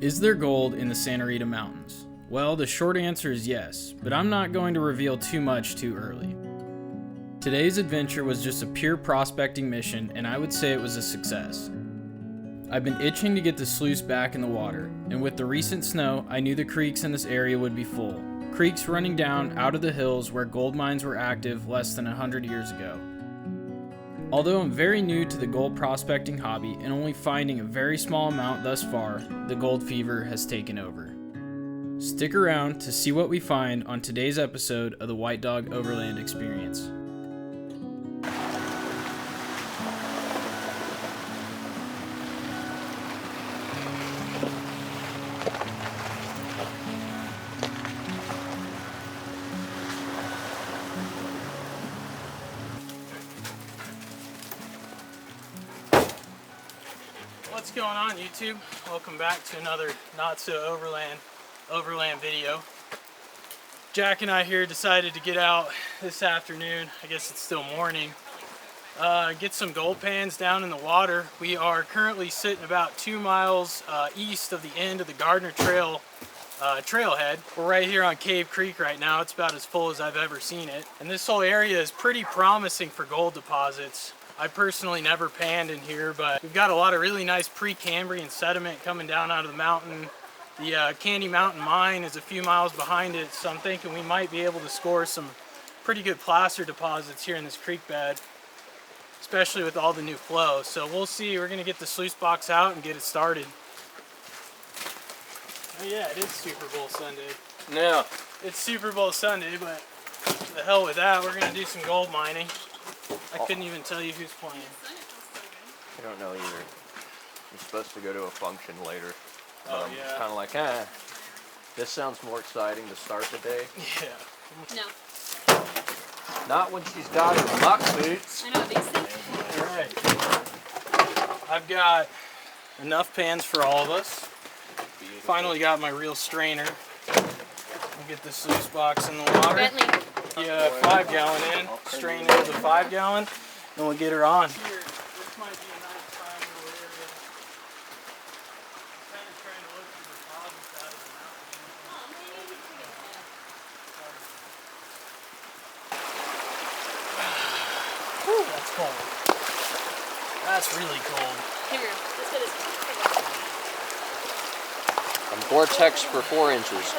Is there gold in the Santa Rita Mountains? Well, the short answer is yes, but I'm not going to reveal too much too early. Today's adventure was just a pure prospecting mission, and I would say it was a success. I've been itching to get the sluice back in the water, and with the recent snow, I knew the creeks in this area would be full. Creeks running down out of the hills where gold mines were active less than 100 years ago. Although I'm very new to the gold prospecting hobby and only finding a very small amount thus far, the gold fever has taken over. Stick around to see what we find on today's episode of the White Dog Overland Experience. What's going on, YouTube? Welcome back to another not so overland video. Jack and I here decided to get out this afternoon. I guess it's still morning. Get some gold pans down in the water. We are currently sitting about 2 miles east of the end of the Gardner Trail trailhead. We're right here on Cave Creek right now. It's about as full as I've ever seen it. And this whole area is pretty promising for gold deposits. I personally never panned in here, but we've got a lot of really nice Precambrian sediment coming down out of the mountain. The Candy Mountain mine is a few miles behind it, so I'm thinking we might be able to score some pretty good placer deposits here in this creek bed, especially with all the new flow. So we'll see. We're going to get the sluice box out and get it started. Oh yeah, it is Super Bowl Sunday. No. It's Super Bowl Sunday, but to the hell with that. We're going to do some gold mining. I couldn't even tell you who's playing. I don't know either. I'm supposed to go to a function later. Oh, yeah. Kind of like, this sounds more exciting to start the day. Yeah. No. Not when she's got her muck boots. I know, these things. All right. I've got enough pans for all of us. Beautiful. Finally got my real strainer. I'll get the sluice box in the water. Bentley. Yeah, 5 gallon in. Strain into the 5 gallon, and we'll get her on. Here, this might be a nice time little area. Kind of trying to look for deposits out of the mountain. Whew, that's cold. That's really cold. Here, let's get it. I'm Gore-Tex for 4 inches.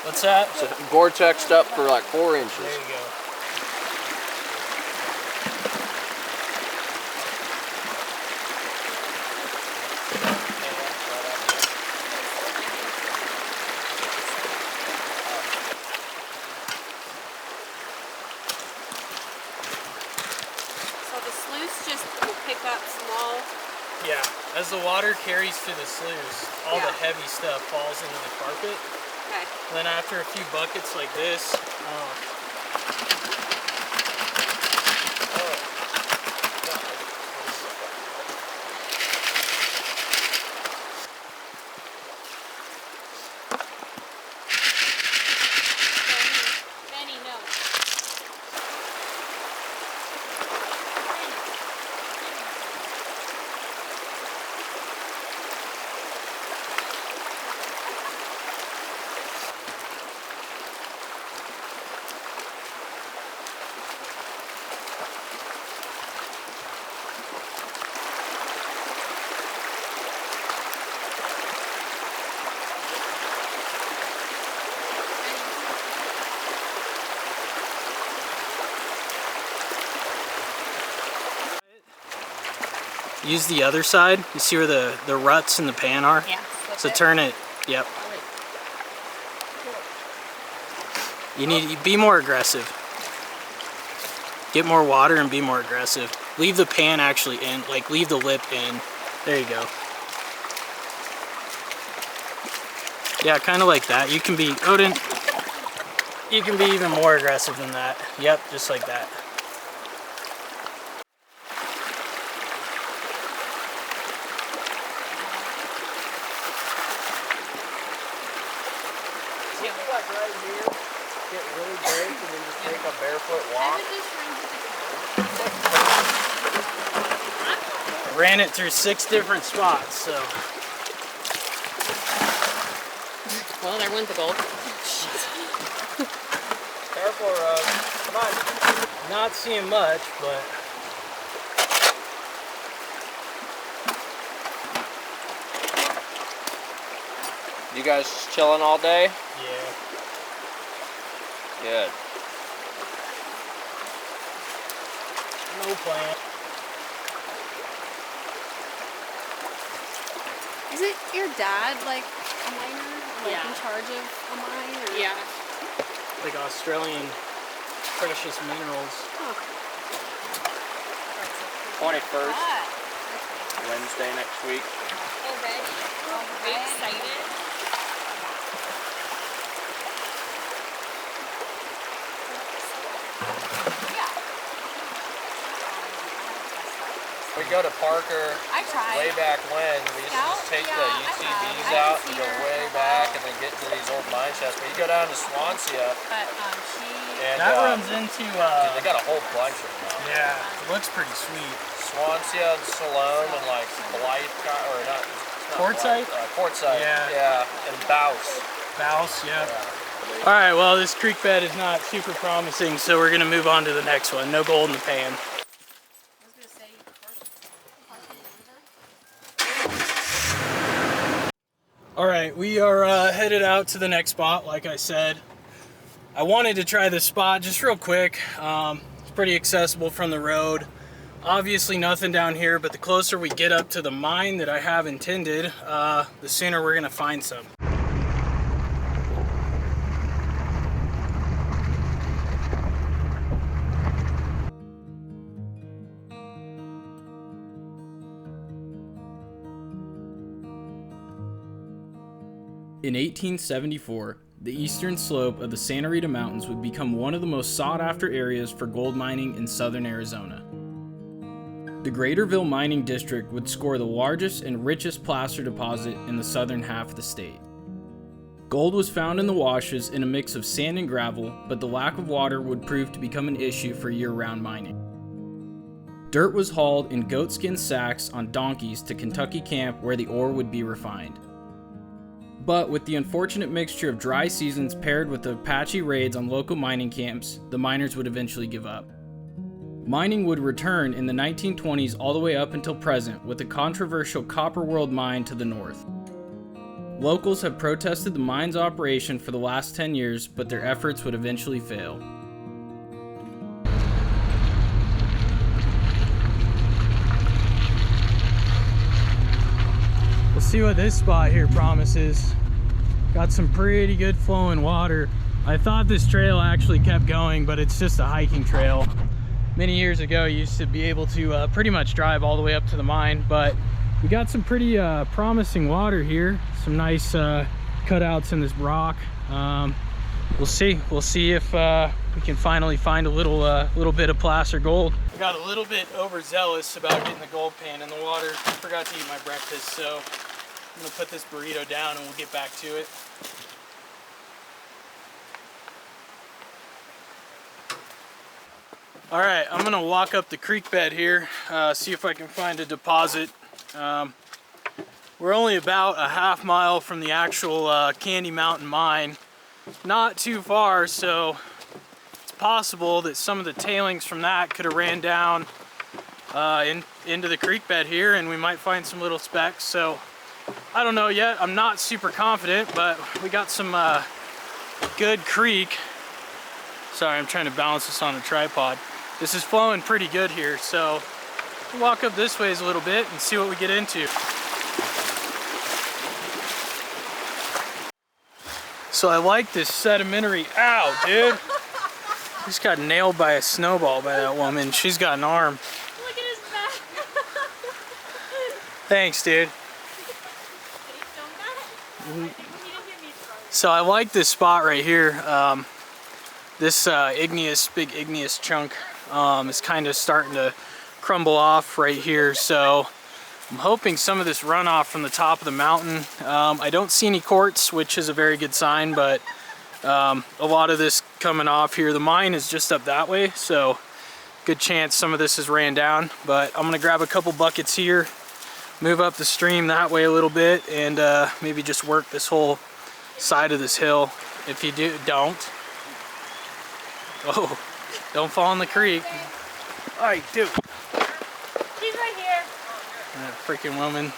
What's that? So Gore-Texed up for like 4 inches. There you go. So the sluice just will pick up small. Yeah, as the water carries through the sluice, all the heavy stuff falls into the carpet. Okay. And then after a few buckets like this, Benny, no. use the other side. You see where the ruts in the pan are? Yeah. So turn it, yep. You need to be more aggressive. Get more water and be more aggressive. Leave the pan actually in, like leave the lip in. There you go. Yeah, kind of like that. You can be, Odin, you can be even more aggressive than that. Yep, just like that. Like right here, get really big and then just take a barefoot walk. Ran it through 6 different spots, so Well, there went the gold. Careful, Rose. Come on. Not seeing much, but You guys just chilling all day? yeah. Good. No plan. Is it your dad, like, a miner? Like, Yeah. in charge of a mine? Or? Yeah. Like Australian precious minerals. Oh. 21st, Hot. Wednesday next week. Already? Are you excited? We go to Parker I tried. way back when. We used to just take the UTVs out and go way back and then get into these old mine shafts. But you go down to Swansea But she... and That runs into dude, they got a whole bunch of them now. yeah, it looks pretty sweet. Swansea and Salone and like Blythe, or not. Quartzite? Quartzite. Yeah. Yeah. And Bouse. Bouse, yeah. All right, well, this creek bed is not super promising, so we're gonna move on to the next one. No gold in the pan. All right, we are headed out to the next spot, like I said. I wanted to try this spot just real quick. It's pretty accessible from the road. Obviously nothing down here, but the closer we get up to the mine that I have intended, the sooner we're gonna find some. In 1874, the eastern slope of the Santa Rita Mountains would become one of the most sought-after areas for gold mining in southern Arizona. The Greaterville Mining District would score the largest and richest placer deposit in the southern half of the state. Gold was found in the washes in a mix of sand and gravel, but the lack of water would prove to become an issue for year-round mining. Dirt was hauled in goatskin sacks on donkeys to Kentucky Camp where the ore would be refined. But with the unfortunate mixture of dry seasons paired with the patchy raids on local mining camps, the miners would eventually give up. Mining would return in the 1920s all the way up until present with the controversial Copper World mine to the north. Locals have protested the mine's operation for the last 10 years, but their efforts would eventually fail. We'll see what this spot here promises. Got some pretty good flowing water. I thought this trail actually kept going, but it's just a hiking trail. Many years ago, you used to be able to pretty much drive all the way up to the mine, but we got some pretty promising water here. Some nice cutouts in this rock. We'll see if we can finally find a little bit of placer gold. I got a little bit overzealous about getting the gold pan in the water. Forgot to eat my breakfast, so I'm gonna put this burrito down and we'll get back to it. All right, I'm gonna walk up the creek bed here, see if I can find a deposit. We're only about a half mile from the actual Candy Mountain mine. Not too far, so it's possible that some of the tailings from that could have ran down into the creek bed here, and we might find some little specks. So I don't know yet. I'm not super confident, but we got some good creek. Sorry, I'm trying to balance this on a tripod. This is flowing pretty good here, so we'll walk up this ways a little bit and see what we get into. So I like this sedimentary, ow, dude. Just got nailed by a snowball by that woman. She's got an arm. Look at his back. Thanks, dude. So I like this spot right here. This big igneous chunk is kind of starting to crumble off right here. So I'm hoping some of this runoff from the top of the mountain. I don't see any quartz, which is a very good sign, but a lot of this coming off here. The mine is just up that way, so good chance some of this is ran down. But I'm gonna grab a couple buckets here, move up the stream that way a little bit, and maybe just work this whole side of this hill. If you don't. Oh, don't fall in the creek. All right, dude. She's right here. That freaking woman.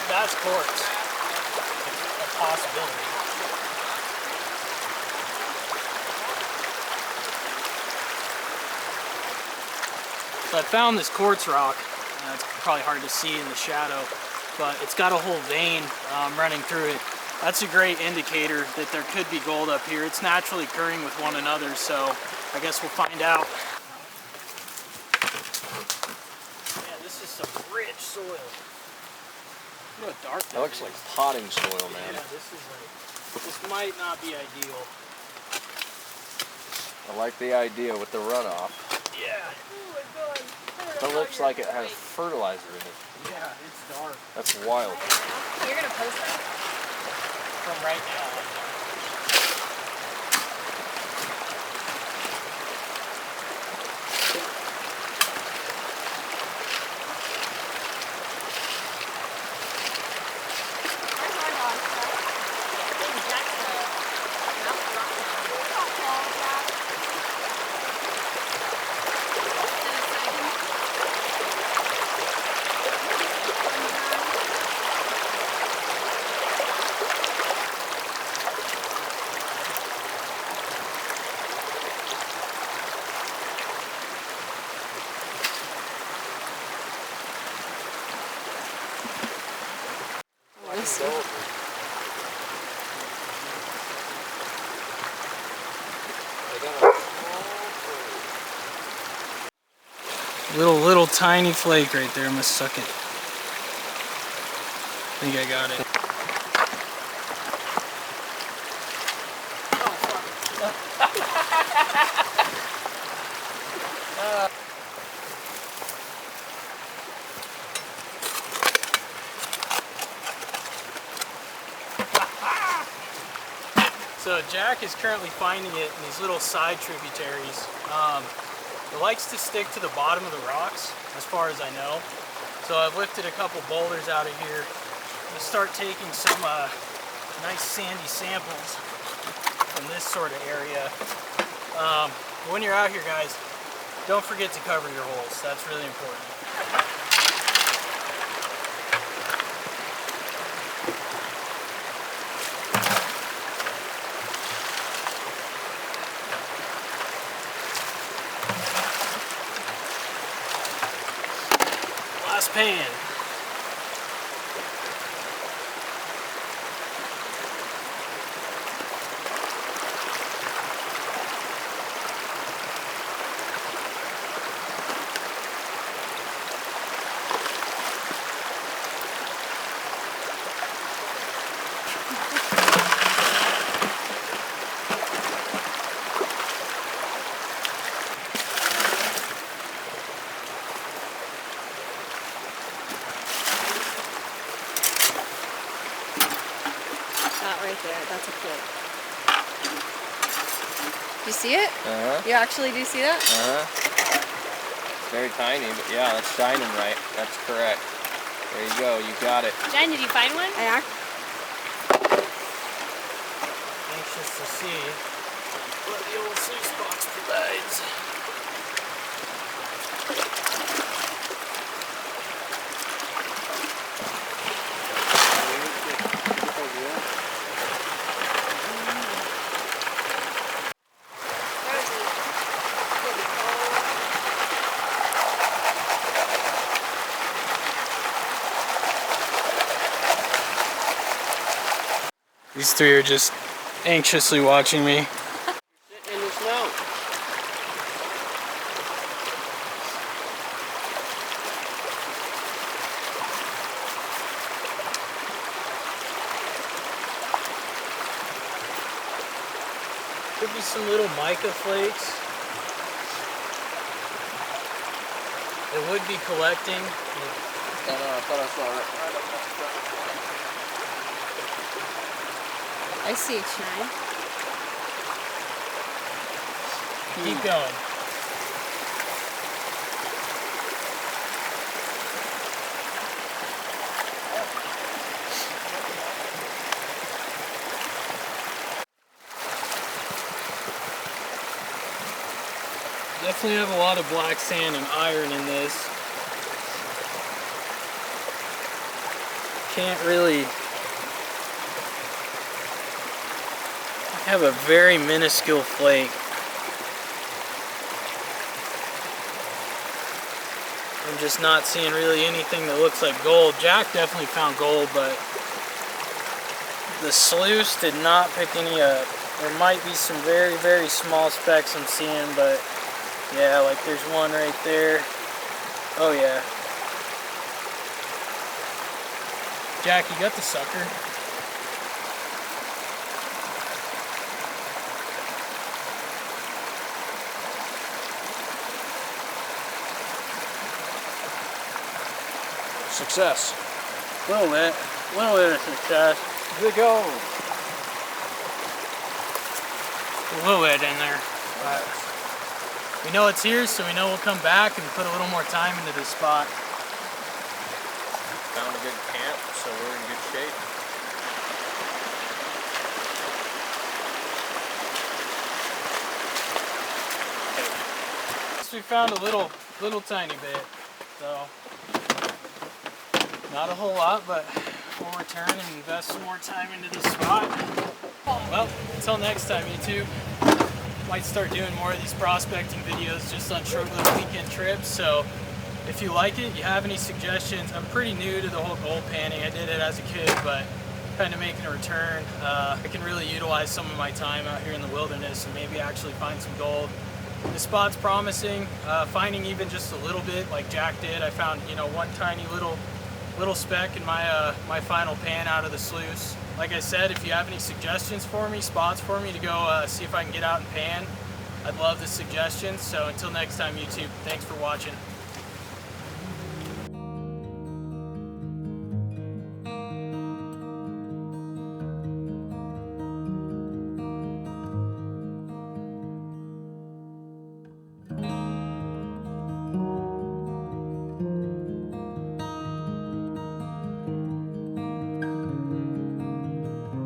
That's quartz. A possibility. So I found this quartz rock. It's probably hard to see in the shadow, but it's got a whole vein running through it. That's a great indicator that there could be gold up here. It's naturally occurring with one another, so I guess we'll find out. Man, this is some rich soil. Look how dark that looks like potting soil, man. Yeah, this might not be ideal. I like the idea with the runoff. Yeah. It looks like it has fertilizer in it. Yeah, it's dark. That's wild. You're gonna post that From right now. Little tiny flake right there. I'm gonna suck it. I think I got it. So Jack is currently finding it in these little side tributaries. It likes to stick to the bottom of the rocks, as far as I know. So I've lifted a couple boulders out of here to start taking some nice sandy samples from this sort of area. When you're out here, guys, don't forget to cover your holes. That's really important. Last pan. Right there, that's a flake. Do you see it? Uh-huh. You actually do see that? Uh-huh. It's very tiny, but yeah, that's shining right. That's correct. There you go, you got it. Jen, did you find one? Anxious to see what the old sluice box provides. These three are just anxiously watching me. Sitting in the snow. Could be some little mica flakes. It would be collecting. I thought I saw it right up that front. I see it shine. Keep going. definitely have a lot of black sand and iron in this. Can't really... I have a very minuscule flake. I'm just not seeing really anything that looks like gold. Jack definitely found gold, but the sluice did not pick any up. There might be some very, very small specks I'm seeing, but yeah, like there's one right there. Oh yeah. Jack, you got the sucker? Success. A little bit of success. Good go. A little bit in there. But we know it's here, so we know we'll come back and put a little more time into this spot. Found a good camp, so we're in good shape. So we found a little tiny bit, so not a whole lot, but we'll return and invest some more time into this spot. Well, until next time, YouTube. Might start doing more of these prospecting videos just on short little weekend trips. So if you like it, you have any suggestions, I'm pretty new to the whole gold panning. I did it as a kid, but kind of making a return. I can really utilize some of my time out here in the wilderness and maybe actually find some gold. The spot's promising. Finding even just a little bit like Jack did. I found, you know, one tiny little speck in my my final pan out of the sluice. Like I said, if you have any suggestions for me, spots for me to go see if I can get out and pan, I'd love the suggestions. So until next time, YouTube, thanks for watching.